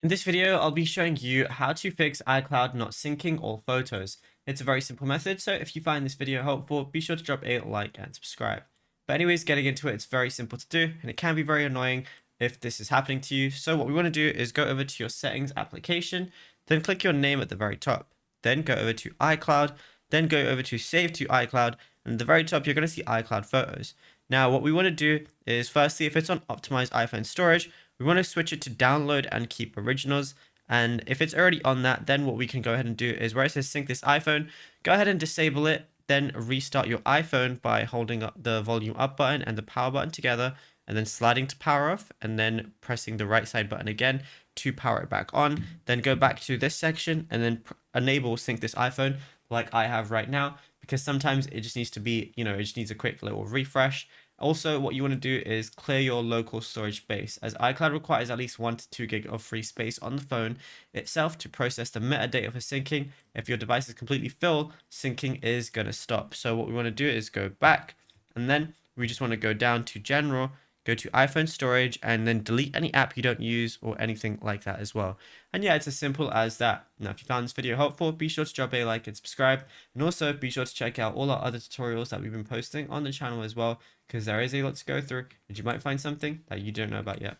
In this video, I'll be showing you how to fix iCloud not syncing all photos. It's a very simple method, so if you find this video helpful, be sure to drop a like and subscribe. But anyways, getting into it, it's very simple to do, and it can be very annoying if this is happening to you. So what we want to do is go over to your settings application, then click your name at the very top, then go over to iCloud, then go over to save to iCloud, and at the very top, you're going to see iCloud photos. Now, what we want to do is firstly, if it's on optimized iPhone storage, we want to switch it to download and keep originals. And if it's already on that, then what we can go ahead and do is where it says sync this iPhone, go ahead and disable it, then restart your iPhone by holding up the volume up button and the power button together, and then sliding to power off, and then pressing the right side button again to power it back on. Then go back to this section and then enable sync this iPhone like I have right now, because sometimes it just needs to be, it just needs a quick little refresh. Also, what you want to do is clear your local storage space, as iCloud requires at least 1 to 2 gig of free space on the phone itself to process the metadata for syncing. If your device is completely full, syncing is going to stop. So what we want to do is go back, and then we just want to go down to general, go to iPhone storage, and then delete any app you don't use or anything like that as well. And yeah, it's as simple as that. Now, if you found this video helpful, be sure to drop a like and subscribe. And also be sure to check out all our other tutorials that we've been posting on the channel as well, because there is a lot to go through and you might find something that you don't know about yet.